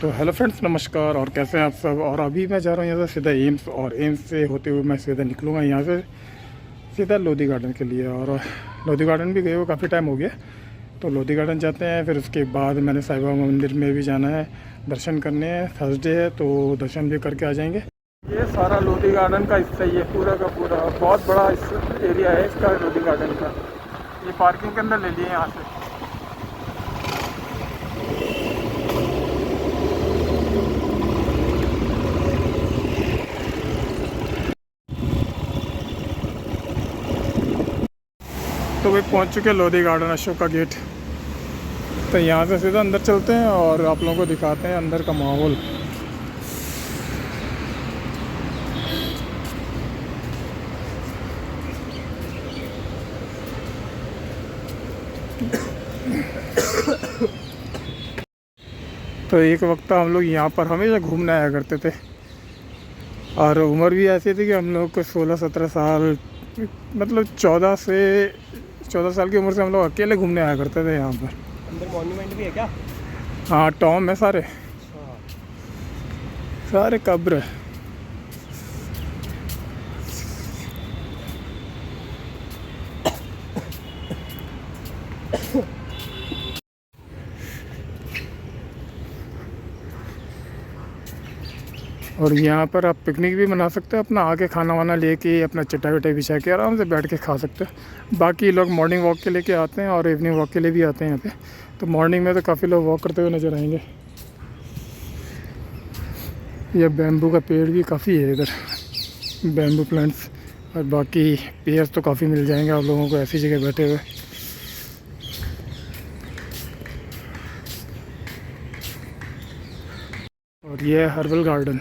तो hello friends, नमस्कार। और कैसे हैं आप सब। और अभी मैं जा रहा हूँ यहाँ से सीधा एम्स, और एम्स से होते हुए मैं सीधा निकलूँगा यहाँ से सीधा लोधी गार्डन के लिए। और लोधी गार्डन भी गए हुए काफ़ी टाइम हो गया, तो लोधी गार्डन जाते हैं। फिर उसके बाद मैंने साईं बाबा मंदिर में भी जाना है, दर्शन करने हैं। थर्सडे है तो दर्शन भी करके आ जाएंगे। ये सारा लोधी गार्डन का हिस्सा ही है, पूरा का पूरा। बहुत बड़ा एरिया है इसका, लोधी गार्डन का। ये पार्किंग के अंदर ले लिए यहाँ से। तो भाई पहुंच चुके हैं लोधी गार्डन, अशोक का गेट। तो यहाँ से सीधा अंदर चलते हैं और आप लोगों को दिखाते हैं अंदर का माहौल। तो एक वक्त हम लोग यहाँ पर हमेशा घूमने आया करते थे, और उम्र भी ऐसी थी कि हम लोग को 16-17 साल, मतलब 14 साल की उम्र से हम लोग अकेले घूमने आया करते थे यहाँ पर। अंदर मॉन्यूमेंट भी है क्या? हाँ, टॉम है सारे, सारे कब्र। और यहाँ पर आप पिकनिक भी मना सकते हैं, अपना आके खाना वाना लेके, अपना चटाई वटाई बिछा के आराम से बैठ के खा सकते हैं। बाकी लोग मॉर्निंग वॉक के लेके आते हैं और इवनिंग वॉक के लिए भी आते हैं यहाँ पे। तो मॉर्निंग में तो काफ़ी लोग वॉक करते हुए नज़र आएंगे। यह बैम्बू का पेड़ भी काफ़ी है इधर, बैम्बू प्लांट्स। और बाकी पेयर्स तो काफ़ी मिल जाएंगे आप लोगों को ऐसी जगह बैठे हुए। और ये है हर्बल गार्डन।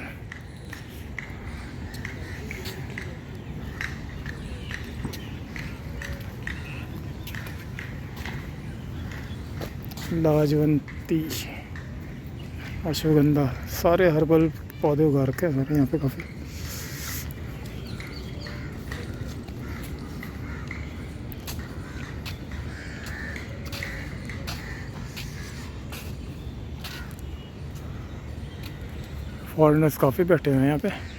लाजवंती, अश्वगंधा, सारे हर्बल पौधे उगा रखे हैं सारे यहाँ पे काफ़ी। फॉरेनर्स काफ़ी बैठे हुए हैं यहाँ पे।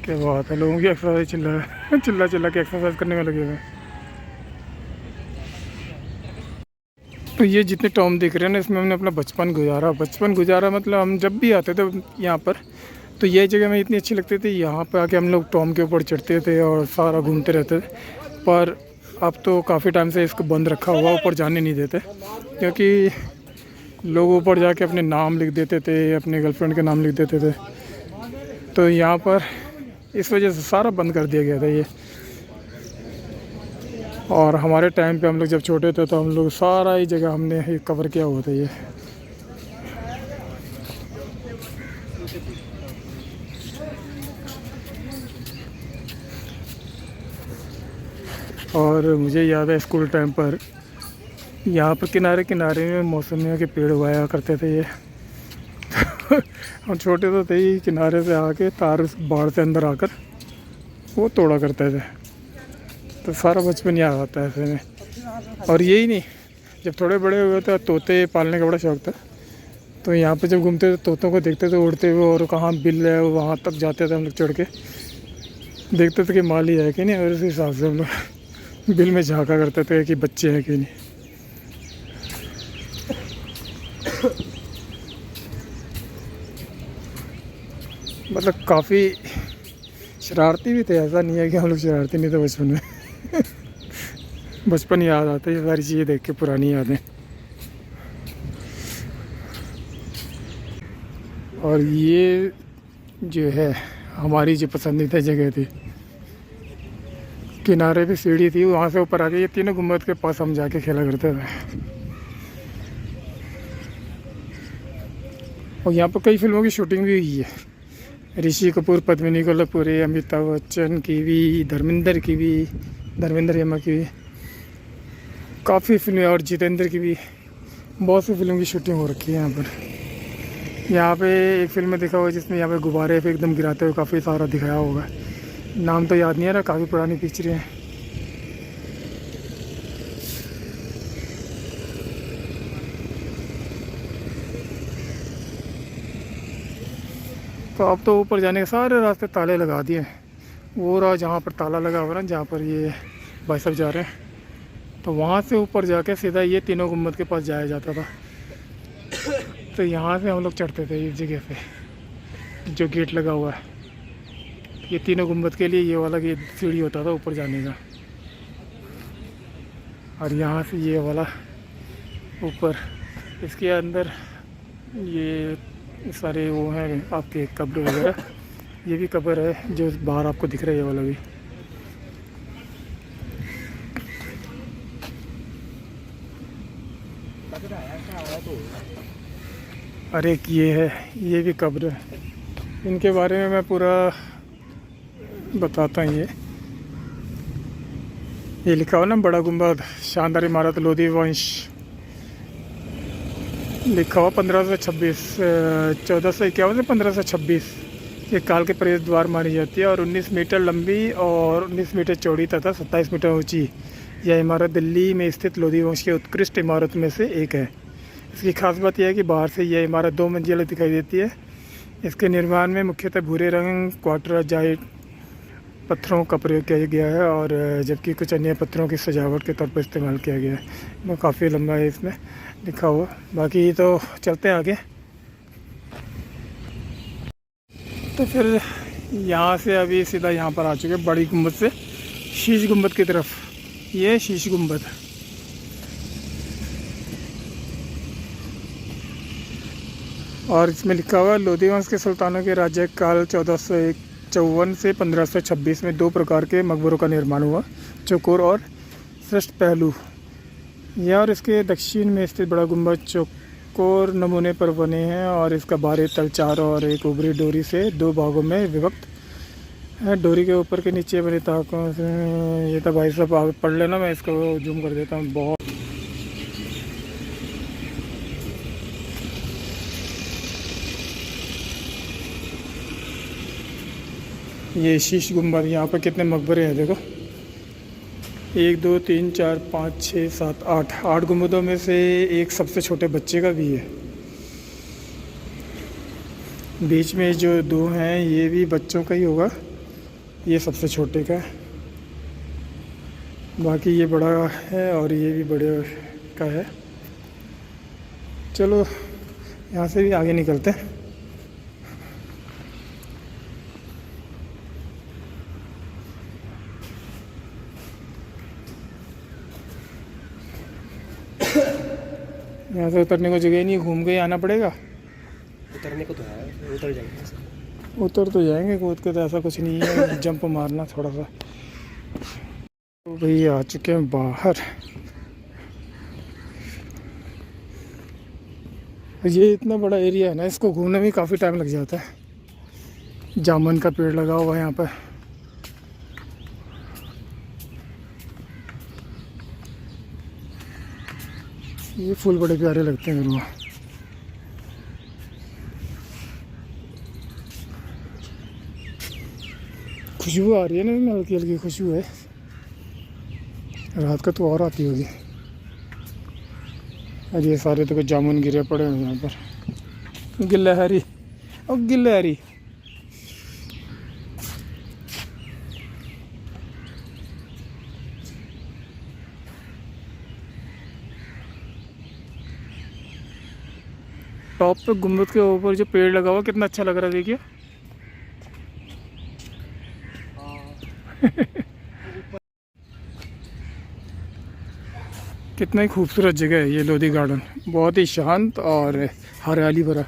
क्या बात है, लोगों की एक्सरसाइज चल रहा है, चिल्ला चिल्ला के एक्सरसाइज करने में लगे हुए हैं। तो ये जितने टॉम दिख रहे हैं ना, इसमें हमने अपना बचपन गुजारा। मतलब हम जब भी आते थे यहाँ पर, तो ये जगह हमें इतनी अच्छी लगती थी। यहाँ पे आके हम लोग टॉम के ऊपर चढ़ते थे और सारा घूमते रहते थे। पर अब तो काफ़ी टाइम से इसको बंद रखा हुआ, ऊपर जाने नहीं देते, क्योंकि लोग ऊपर जाके अपने नाम लिख देते थे, अपने गर्लफ्रेंड के नाम लिख देते थे। तो यहाँ पर इस वजह से सारा बंद कर दिया गया था ये। और हमारे टाइम पे हम लोग जब छोटे थे तो हम लोग सारा ही जगह हमने कवर किया हुआ था ये। और मुझे याद है स्कूल टाइम पर यहाँ पर किनारे किनारे में मौसमिया के पेड़ उगाया करते थे ये। हम छोटे तो थे ही, किनारे से आके तार बाढ़ से अंदर आकर वो तोड़ा करते थे। तो सारा बचपन याद आता है ऐसे में। और यही नहीं, जब थोड़े बड़े हुए थे, तोते पालने का बड़ा शौक़ था। तो यहाँ पे जब घूमते थे, तोतों को देखते थे उड़ते हुए, और कहाँ बिल है वहाँ तक जाते थे हम लोग चढ़ के, देखते थे कि माली है कि नहीं। और उस हिसाब से हम लोग बिल में झाँका करते थे कि बच्चे हैं कि नहीं। मतलब काफ़ी शरारती भी थे, ऐसा नहीं है कि हम लोग शरारती नहीं थे बचपन में। बचपन याद आता है ये सारी चीज़ें देख के, पुरानी यादें। और ये जो है हमारी जो पसंदीदा जगह थी, किनारे पे सीढ़ी थी, वहाँ से ऊपर आके ये तीनों गुम्बद के पास हम जाके खेला करते थे। और यहाँ पर कई फिल्मों की शूटिंग भी हुई है। ऋषि कपूर, पद्मिनी कोल्हापुरी, अमिताभ बच्चन की भी, धर्मेंद्र यमा की भी काफ़ी फिल्में, और जितेंद्र की भी बहुत सी फिल्मों की शूटिंग हो रखी है यहाँ पर। यहाँ पे एक फिल्म में देखा हुआ जिसमें यहाँ पे गुब्बारे पे एकदम गिराते हुए काफ़ी सारा दिखाया होगा। नाम तो याद नहीं आ रहा, काफ़ी पुरानी पिक्चरें हैं। तो अब तो ऊपर जाने के सारे रास्ते ताले लगा दिए हैं। वो रहा जहाँ पर ताला लगा हुआ ना, जहाँ पर ये भाई साहब जा रहे हैं, तो वहाँ से ऊपर जाके सीधा ये तीनों गुम्बद के पास जाया जाता था। तो यहाँ से हम लोग चढ़ते थे इस जगह पे जो गेट लगा हुआ है। ये तीनों गुम्बद के लिए ये वाला गेट सीढ़ी होता था ऊपर जाने का। और यहाँ से ये वाला ऊपर, इसके अंदर ये सारे वो हैं आपके कब्र वगैरह। ये भी कब्र है जो बाहर आपको दिख रहा है, ये वाला भी। अरे ये है, ये भी कब्र है। इनके बारे में मैं पूरा बताता हूँ। ये लिखा हुआ ना, बड़ा गुम्बद शानदार इमारत लोधी वंश, लिखा हुआ 1526 1451 से 1526 के काल के प्रवेश द्वार मानी जाती है और 19 मीटर लंबी और 19 मीटर चौड़ी तथा 27 मीटर ऊंची यह इमारत दिल्ली में स्थित लोधी वंश की उत्कृष्ट इमारत में से एक है। इसकी खास बात यह है कि बाहर से यह इमारत 2 मंजिला दिखाई देती है। इसके निर्माण में मुख्यतः भूरे रंग क्वार्टराइट पत्थरों का प्रयोग किया गया है और जबकि कुछ अन्य पत्थरों की सजावट के तौर पर इस्तेमाल किया गया है। वो काफ़ी लंबा है इसमें लिखा हुआ। बाकी तो चलते हैं आगे। तो फिर यहाँ से अभी सीधा यहाँ पर आ चुके हैं, बड़ी गुम्बद से शीश गुम्बद की तरफ। ये शीश गुम्बद, और इसमें लिखा हुआ लोधी वंश के सुल्तानों के राज्यकाल 1454 से 1526 में 2 प्रकार के मकबरों का निर्माण हुआ, चौकोर और श्रेष्ठ पहलू। यह और इसके दक्षिण में स्थित बड़ा गुम्बद चौकोर नमूने पर बने हैं और इसका बाहरी तल 4 और एक उभरी डोरी से 2 भागों में विभक्त है। डोरी के ऊपर के नीचे बने ताकों से, ये तो भाई साहब आप पढ़ लेना, मैं इसको जूम कर देता हूँ। बहुत ये शीश गुम्बद, यहाँ पर कितने मकबरे हैं देखो, 1 2 3 4 5 6 7 8 गुम्बदों में से एक सबसे छोटे बच्चे का भी है। बीच में जो 2 हैं ये भी बच्चों का ही होगा, ये सबसे छोटे का है। बाकी ये बड़ा है और ये भी बड़े का है। चलो यहाँ से भी आगे निकलते हैं। यहाँ से उतरने को जगह नहीं, घूम के आना पड़ेगा। उतरने को तो है, उतर जाएंगे। उतर तो जाएंगे, कूद के तो ऐसा कुछ नहीं है, जंप मारना थोड़ा सा। तो भाई आ चुके हैं बाहर। ये इतना बड़ा एरिया है ना, इसको घूमने में काफ़ी टाइम लग जाता है। जामुन का पेड़ लगा हुआ है यहाँ पर। ये फूल बड़े प्यारे लगते हैं मेरे को। खुशबू आ रही है ना, हल्की हल्की खुशबू है। रात का तो और आती होगी। और ये सारे तो कुछ जामुन गिरे पड़े हैं यहाँ पर। गिलहरी और गिलहरी। टॉप पे गुम्बद के ऊपर जो पेड़ लगा हुआ कितना अच्छा लग रहा है, देखिए। कितना ही खूबसूरत जगह है ये लोधी गार्डन, बहुत ही शांत और हरियाली भरा।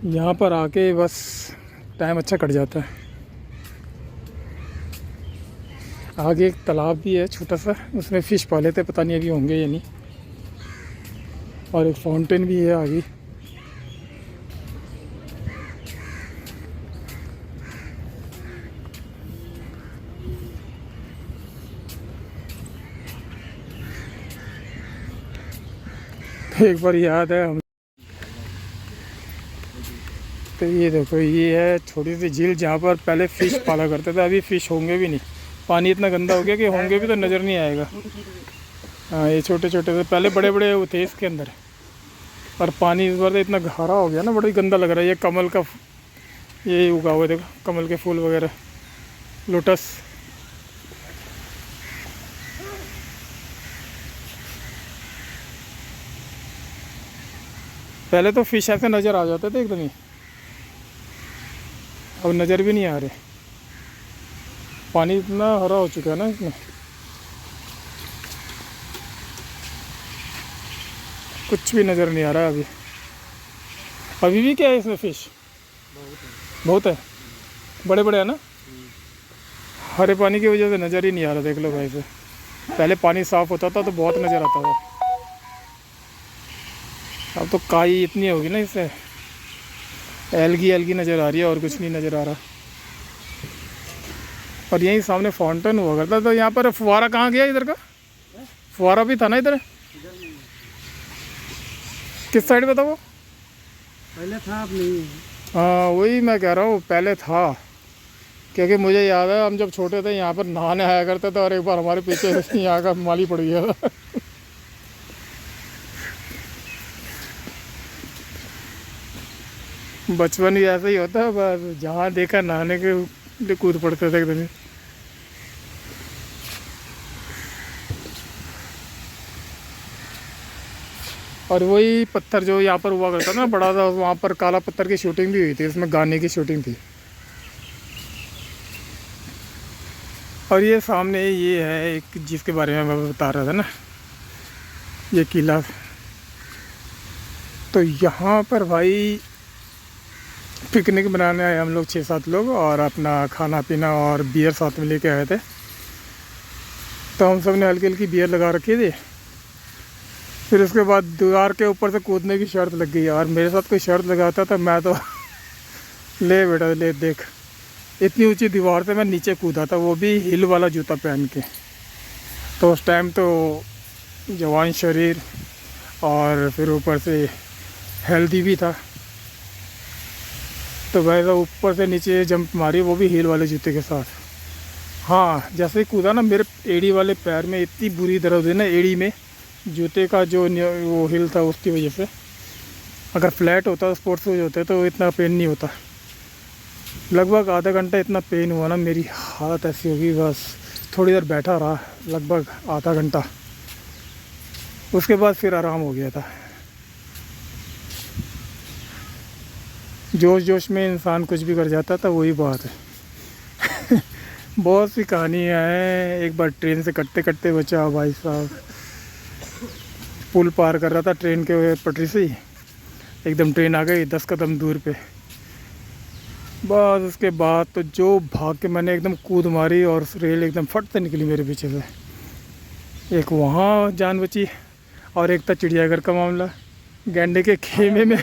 यहाँ पर आके बस टाइम अच्छा कट जाता है। आगे एक तालाब भी है छोटा सा, उसमें फ़िश पाले थे, पता नहीं अभी होंगे या नहीं। और एक फाउंटेन भी है आगे। एक बार याद है, हम तो ये देखो, ये है छोटी सी झील जहाँ पर पहले फ़िश पाला करते थे। अभी फ़िश होंगे भी नहीं, पानी इतना गंदा हो गया कि होंगे भी तो नज़र नहीं आएगा। हाँ, ये छोटे छोटे थे, पहले बड़े बड़े वो थे इसके अंदर, और पानी इस बार तो इतना गहरा हो गया ना, बड़ा ही गंदा लग रहा है। ये कमल का ये उगा हुआ है, देखो कमल के फूल वगैरह, लोटस। पहले तो फिश ऐसे नज़र आ जाते थे एकदम ही, अब नज़र भी नहीं आ रहे, पानी इतना हरा हो चुका है ना इसमें, कुछ भी नज़र नहीं आ रहा है अभी। अभी भी क्या है इसमें फ़िश? बहुत है, बड़े बड़े है ना। हरे पानी की वजह से नज़र ही नहीं आ रहा, देख लो भाई से। पहले पानी साफ़ होता था तो बहुत नज़र आता था, अब तो काई इतनी होगी ना इससे, एलगी एलगी नज़र आ रही है और कुछ नहीं नज़र आ रहा। और यहीं सामने फाउंटेन हुआ करता तो यहाँ पर फुवारा कहाँ गया? इधर का फुवारा भी था ना इधर, किस साइड पे था वो? पहले था, अब नहीं। हाँ वही मैं कह रहा हूँ, पहले था, क्योंकि मुझे याद है हम जब छोटे थे यहाँ पर नहाने आया करते थे, और एक बार हमारे पीछे यहाँ का माली पड़ गया था। बचपन भी ऐसा ही होता है, बस जहाँ देखा नहाने के लिए कूद पड़ते थे एकदम ही। और वही पत्थर जो यहाँ पर हुआ करता ना बड़ा सा, वहाँ पर काला पत्थर की शूटिंग भी हुई थी, इसमें गाने की शूटिंग थी। और ये सामने ये है एक, जिसके बारे में मैं बता रहा था ना, ये किला। तो यहाँ पर भाई पिकनिक बनाने आए हम लोग 6-7 लोग, और अपना खाना पीना और बियर साथ में लेके आए थे। तो हम सब ने हल्की हल्की बियर लगा रखी थी। फिर उसके बाद दीवार के ऊपर से कूदने की शर्त लग गई, और मेरे साथ कोई शर्त लगाता था मैं तो ले बेटा ले, देख इतनी ऊंची दीवार से मैं नीचे कूदा था, वो भी हिल वाला जूता पहन के। तो उस टाइम तो जवान शरीर, और फिर ऊपर से हेल्दी भी था, तो भाई तो ऊपर से नीचे जंप मारी, वो भी हील वाले जूते के साथ। हाँ, जैसे ही कूदा ना, मेरे एड़ी वाले पैर में इतनी बुरी दर्द हुई ना, एड़ी में, जूते का जो वो हिल था उसकी वजह से। अगर फ्लैट होता, स्पोर्ट्स शूज होते, तो इतना पेन नहीं होता। लगभग आधा घंटा इतना पेन हुआ ना, मेरी हालत ऐसी होगी, बस थोड़ी देर बैठा रहा, लगभग आधा घंटा, उसके बाद फिर आराम हो गया था। जोश जोश में इंसान कुछ भी कर जाता था, वही बात है। बहुत सी कहानियाँ हैं। एक बार ट्रेन से कटते कटते बचा भाई साहब, पुल पार कर रहा था ट्रेन के पटरी से ही, एकदम ट्रेन आ गई 10 कदम दूर पे। बस उसके बाद तो जो भाग के मैंने एकदम कूद मारी, और रेल एकदम फट से निकली मेरे पीछे से। एक वहाँ जान बची, और एक था चिड़ियाघर का मामला, गैंडे के खेमे में।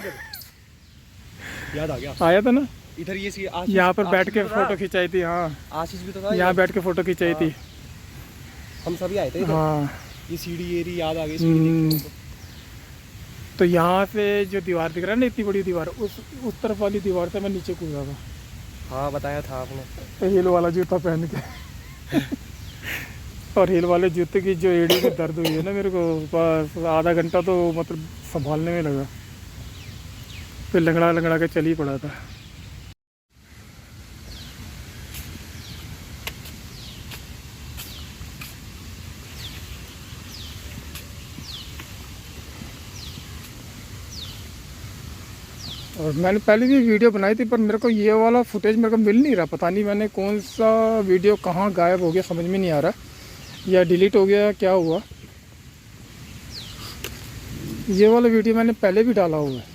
याद आ गया, आया था ना इधर ये यहाँ पर बैठ के फ़ोटो खिंचाई थी। हाँ, आशीष भी तो था, यहाँ बैठ के फ़ोटो खिंचाई थी। हम सभी आए थे इधर। हाँ, ये सीढ़ी एरी याद आ गई, सीढ़ी देखो। तो यहाँ से जो दीवार दिख रहा है ना, इतनी बड़ी दीवार, उस तरफ वाली दीवार से मैं नीचे कूदा था। हाँ बताया था आपने, हील वाला जूता पहन के। और हील वाले जूते की जो एड़ी में दर्द हुई है ना मेरे को, बस आधा घंटा तो मतलब संभालने में लगा, फिर लंगड़ा लंगड़ा के चल ही पड़ा था। और मैंने पहले भी वीडियो बनाई थी, पर मेरे को ये वाला फुटेज मेरे को मिल नहीं रहा, पता नहीं मैंने कौन सा वीडियो कहाँ गायब हो गया, समझ में नहीं आ रहा, या डिलीट हो गया, क्या हुआ। ये वाला वीडियो मैंने पहले भी डाला हुआ है,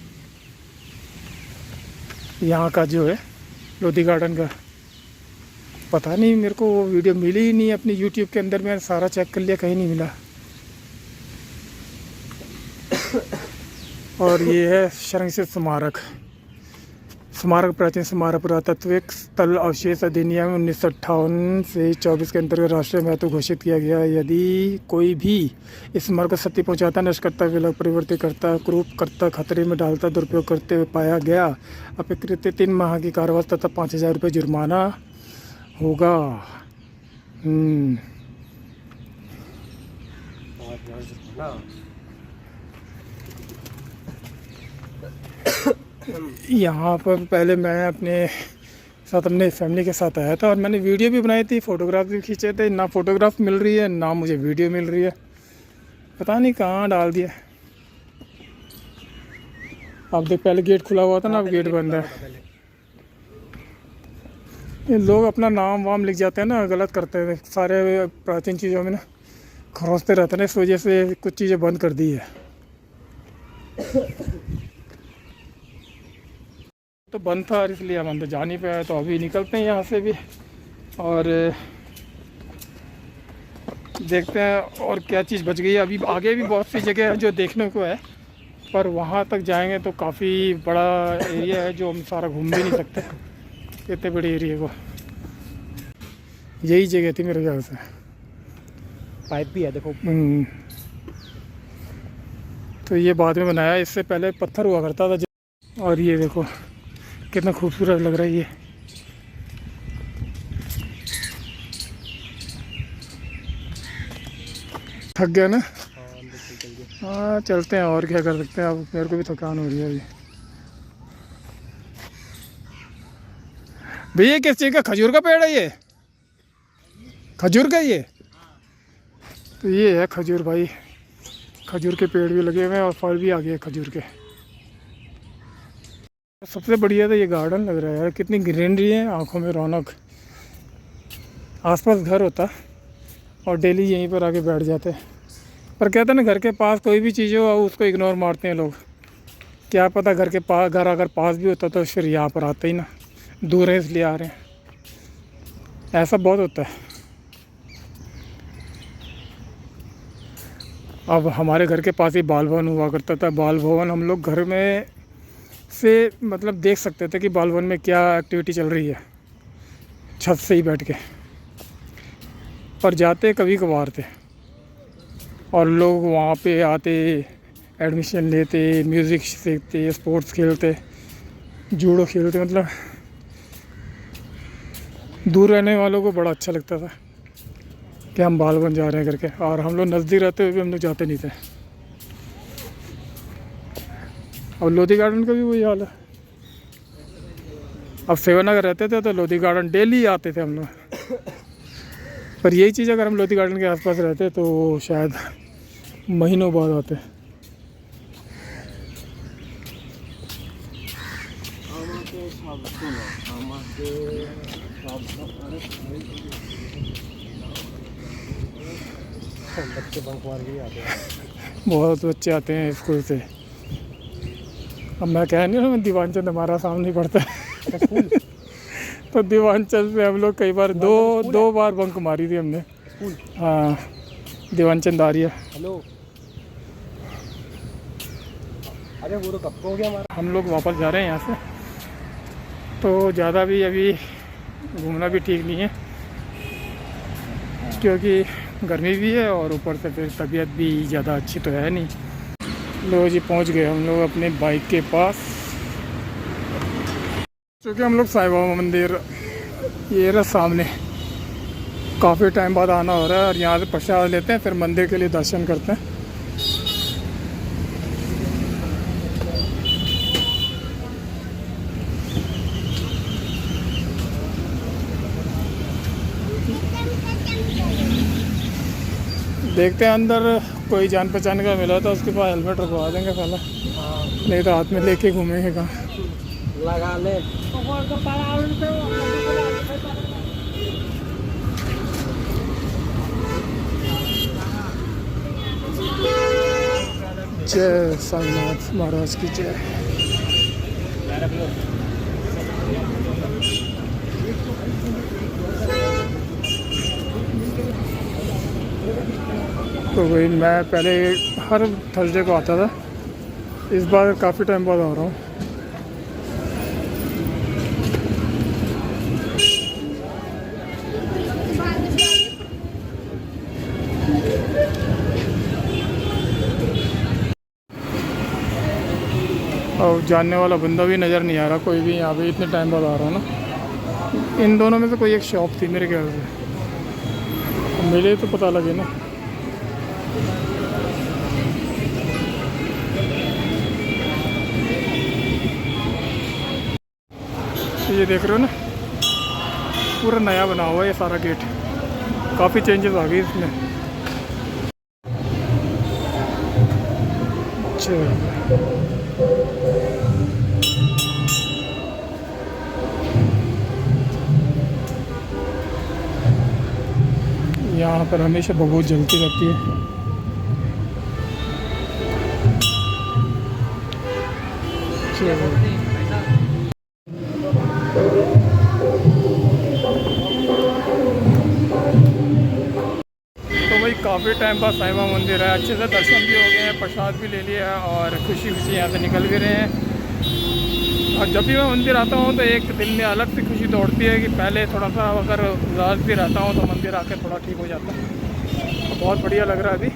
यहाँ का जो है लोधी गार्डन का। पता नहीं मेरे को वो वीडियो मिली ही नहीं अपनी यूट्यूब के अंदर, मैंने सारा चेक कर लिया, कहीं नहीं मिला। और ये है शरंगसिर स्मारक। स्मारक प्राचीन स्मारक पुरातत्विक स्थल अवशेष अधिनियम 1958 से 24 के अंतर्गत राष्ट्रीय महत्व घोषित किया गया है। यदि कोई भी इस स्मारक को क्षति पहुंचाता, नष्ट करता, विलग परिवर्तित करता, क्रूप करता, खतरे में डालता, दुरुपयोग करते हुए पाया गया, अपेक्षित 3 माह की कारावास तथा 5,000 रुपये जुर्माना होगा। यहाँ पर पहले मैं अपने फैमिली के साथ आया था और मैंने वीडियो भी बनाई थी, फ़ोटोग्राफ भी खींचे थे। ना फ़ोटोग्राफ मिल रही है, ना मुझे वीडियो मिल रही है, पता नहीं कहाँ डाल दिया। अब देख, पहले गेट खुला हुआ था ना, अब गेट बंद है। ये लोग अपना नाम वाम लिख जाते हैं ना, गलत करते हैं सारे प्राचीन चीज़ों में ना, खरोंचते रहते हैं। इस वजह से कुछ चीज़ें बंद कर दी है। तो बंद था इसलिए हम अंदर जा नहीं पाए, तो अभी निकलते हैं यहाँ से भी और देखते हैं और क्या चीज़ बच गई है। अभी आगे भी बहुत सी जगह है जो देखने को है, पर वहाँ तक जाएंगे तो काफ़ी बड़ा एरिया है जो हम सारा घूम भी नहीं सकते, इतने बड़े एरिया को। यही जगह थी मेरे ख्याल से। पाइप भी है देखो। तो ये बाद में बनाया, इससे पहले पत्थर हुआ करता था। और ये देखो कितना खूबसूरत लग रहा है ये। थक गया ना? हाँ चलते हैं, और क्या कर सकते हैं। अब मेरे को भी थकान हो रही है अभी। भैया किस चीज़ का, खजूर का पेड़ है ये? खजूर का ये? तो ये है खजूर भाई, खजूर के पेड़ भी लगे हुए हैं और फल भी आ गए खजूर के। सबसे बढ़िया तो ये गार्डन लग रहा है यार, कितनी ग्रीनरी है, आंखों में रौनक। आसपास घर होता और डेली यहीं पर आके बैठ जाते, पर कहते हैं ना घर के पास कोई भी चीज़ हो उसको इग्नोर मारते हैं लोग। क्या पता घर के पास, घर अगर पास भी होता तो फिर यहाँ पर आते ही ना, दूर है इसलिए आ रहे हैं। ऐसा बहुत होता है। अब हमारे घर के पास ही बाल भवन हुआ करता था। बाल भवन हम लोग घर में से मतलब देख सकते थे कि बाल भवन में क्या एक्टिविटी चल रही है, छत से ही बैठ के। पर जाते कभी कभार थे और लोग वहाँ पे आते, एडमिशन लेते, म्यूज़िक सीखते, स्पोर्ट्स खेलते, जूडो खेलते। मतलब दूर रहने वालों को बड़ा अच्छा लगता था कि हम बाल भवन जा रहे हैं करके। और हम लोग नज़दीक रहते हुए भी हम लोग जाते नहीं थे। और लोधी गार्डन का भी वही हाल है। अब सेवानगर रहते थे तो लोधी गार्डन डेली आते थे हम लोग। पर यही चीज़ अगर हम लोधी गार्डन के आसपास रहते तो शायद महीनों बाद आते। बच्चे बंक मार के आते हैं। बहुत बच्चे आते हैं स्कूल से। अब मैं कह नहीं रहा, दीवानचंद हमारा सामने पड़ता है। तो दीवानचंद से हम लोग कई बार दो बार बंक मारी थी हमने। हाँ, दीवानचंद आर्य। हेलो, अरे वो तो कब को हो गया हमारा। हम लोग वापस जा रहे हैं यहाँ से, तो ज़्यादा भी अभी घूमना भी ठीक नहीं है क्योंकि गर्मी भी है और ऊपर से फिर तबीयत भी ज़्यादा अच्छी तो है नहीं। लो जी, पहुँच गए हम लोग अपने बाइक के पास। क्योंकि हम लोग साईं बाबा मंदिर, ये रहा सामने, काफ़ी टाइम बाद आना हो रहा है और यहाँ से प्रसाद लेते हैं, फिर मंदिर के लिए दर्शन करते हैं। देखते हैं अंदर कोई जान पहचान का मिला था, उसके पास हेलमेट रखवा देंगे साला। नहीं तो हाथ में लेके घूमेंगे कहाँ। लगा ले। जय साईनाथ महाराज की जय। तो वही, मैं पहले हर थर्सडे को आता था, इस बार काफ़ी टाइम बाद आ रहा हूँ। जानने वाला बंदा भी नज़र नहीं आ रहा कोई भी यहाँ पे, इतने टाइम बाद आ रहा है ना। इन दोनों में से कोई एक शॉप थी मेरे ख्याल से, मिले तो पता लगे ना। ये देख रहे हो ना, पूरा नया बना हुआ है ये सारा गेट, काफ़ी चेंजेस आ गई इसमें। अच्छा, यहाँ पर हमेशा बहुत जलती रहती है। चलो तो भाई काफ़ी टाइम बाद साईं बाबा मंदिर है, अच्छे से दर्शन भी हो गए हैं, प्रसाद भी ले लिया और खुशी खुशी यहाँ से निकल भी रहे हैं। और जब भी मैं मंदिर आता हूँ तो एक दिल में अलग सी खुशी दौड़ती है कि पहले थोड़ा सा अगर उदास भी रहता हूँ तो मंदिर आके थोड़ा ठीक हो जाता है। तो बहुत बढ़िया लग रहा है अभी।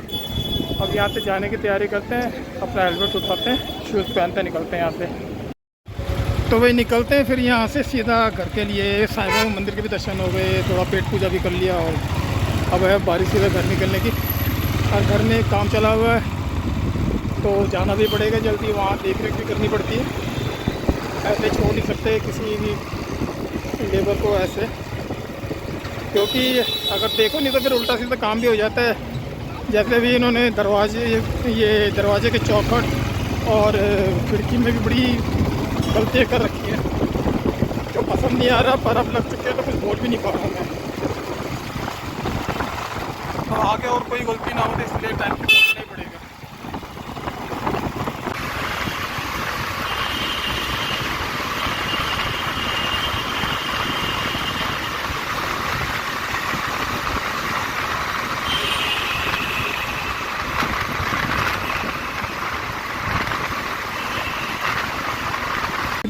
अब यहाँ से जाने की तैयारी करते हैं, अपना हेलमेट उठाते हैं, शूज़ पहनते निकलते हैं यहाँ से। तो वही निकलते हैं फिर यहाँ से सीधा घर के लिए। साईं बाबा मंदिर के भी दर्शन हो गए, थोड़ा पेट पूजा भी कर लिया और अब है बारिश सीधा घर निकलने की। और घर में काम चला हुआ है तो जाना भी पड़ेगा जल्दी, वहाँ देख रेख भी करनी पड़ती है। ऐसे छोड़ नहीं सकते किसी भी लेबर को ऐसे, क्योंकि अगर देखो नहीं तो फिर उल्टा सीधा काम भी हो जाता है। जैसे भी इन्होंने दरवाजे के चौखट और खिड़की में भी बड़ी गलतियाँ कर रखी हैं जो पसंद नहीं आ रहा, पर अब लग चुके हैं तो कुछ बोल भी नहीं पा रहा मैं। और आगे और कोई गलती ना हो तो इसलिए टाइम पे पहुँचना ही पड़ेगा।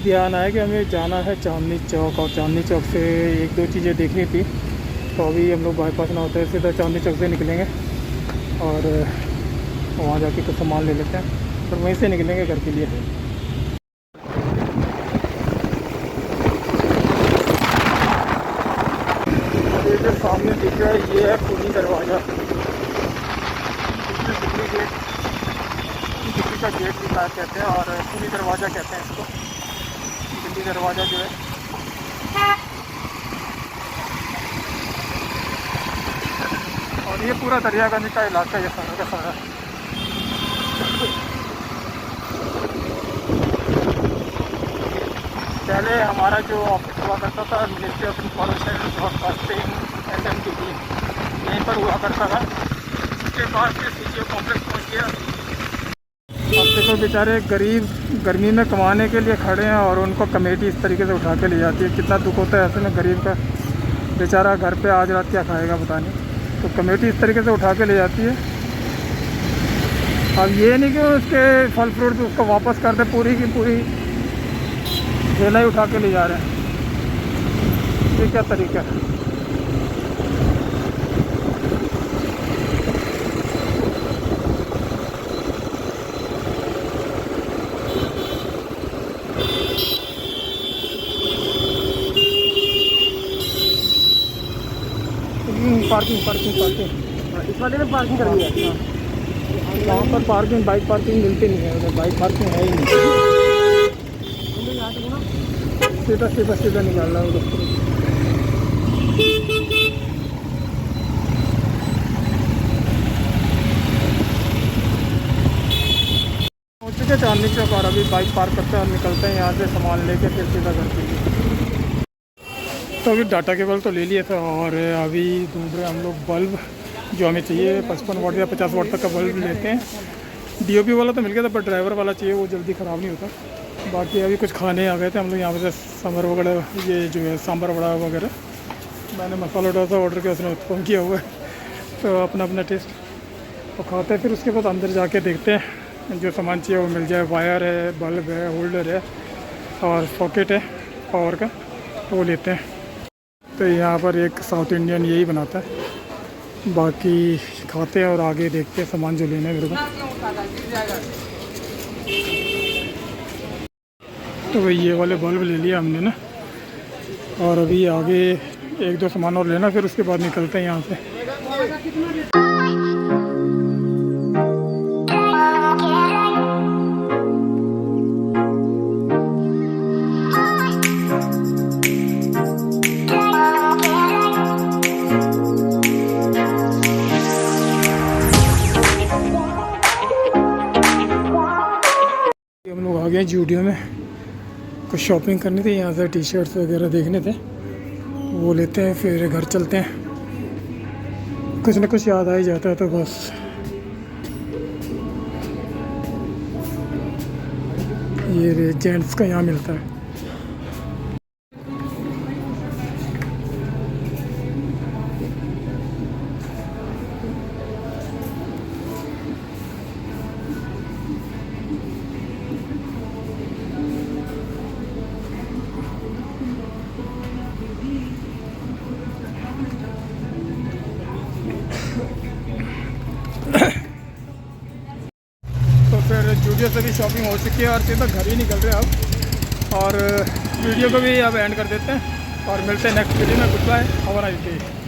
ध्यान आया कि हमें जाना है चांदनी चौक, और चांदनी चौक से एक दो चीज़ें देखनी थी। तो अभी हम लोग बाईपास ना होते हैं सीधा चांदनी चौक से निकलेंगे और वहाँ जाके कुछ सामान ले लेते हैं, फिर वहीं से निकलेंगे घर के लिए। ये जो सामने दिख रहा है ये है पूरी दरवाज़ा, दिल्ली गेट, दिल्ली का गेट भी कहते हैं और पूरी दरवाज़ा कहते हैं इसको। दिल्ली दरवाज़ा जो है और ये पूरा दरियागंज का इलाका है सारा का सारा। पहले हमारा जो ऑफिस हुआ करता था ministry of information broadcasting SMTV, यहीं पर हुआ करता था। उसके बाद फिर CGO कॉम्प्लेक्स पहुँच गया। अब देखो बेचारे गरीब गर्मी में कमाने के लिए खड़े हैं और उनको कमेटी इस तरीके से उठा के ले जाती है। कितना दुख होता है ऐसे में गरीब का, बेचारा घर पे आज रात क्या खाएगा पता नहीं। तो कमेटी इस तरीके से उठा के ले जाती है। अब ये नहीं कि उसके फल फ्रूट उसको वापस कर दे, पूरी की पूरी झेला ही उठा के ले जा रहे हैं। ये क्या तरीका है? पार्किंग इस वाले में पार्किंग करनी है। वहाँ पर पार्किंग, बाइक पार्किंग मिलती नहीं है उधर, बाइक पार्किंग है ही नहीं। सीधा सीधा सीधा निकाल रहा है उधर। पहुँच चुके चांदनी चौक और अभी बाइक पार्क करते हैं और निकलते हैं यहाँ से सामान लेके फिर सीधा घर के लिए। तो अभी डाटा केबल तो ले लिए थे और अभी ढूंढ रहे हम लोग बल्ब जो हमें चाहिए। 55 वाट या 50 वाट तक का बल्ब लेते हैं। DOP वाला तो मिल गया था पर ड्राइवर वाला चाहिए, वो जल्दी ख़राब नहीं होता। बाकी अभी कुछ खाने आ गए थे हम लोग यहाँ पे, सांभर वगैरह, ये जो है सांभर वड़ा वगैरह। मैंने मसाला डोसा ऑर्डर किया, उसने उत्पम किया हुआ है, तो अपना अपना टेस्ट तो खाते हैं। फिर उसके बाद अंदर जाके देखते हैं जो सामान चाहिए वो मिल जाए। वायर है, बल्ब है, होल्डर है और सॉकेट है पावर का, तो वो लेते हैं। तो यहाँ पर एक साउथ इंडियन यही बनाता है। बाकी खाते हैं और आगे देखते हैं सामान जो लेना है मेरे को। तो वही ये वाले बल्ब ले लिया हमने ना, और अभी आगे एक दो सामान और लेना, फिर उसके बाद निकलते हैं यहाँ से। हम लोग आ गए जूडियो में, कुछ शॉपिंग करनी थी यहाँ से, टी शर्ट्स वगैरह देखने थे, वो लेते हैं फिर घर चलते हैं। कुछ ना कुछ याद आ ही जाता है तो बस। ये जेंट्स का यहाँ मिलता है। तो फिर जूडियो से भी शॉपिंग हो चुकी है और सीधा घर ही निकल रहे हैं अब, और वीडियो को भी अब एंड कर देते हैं और मिलते हैं नेक्स्ट वीडियो में। Good bye, have a nice day.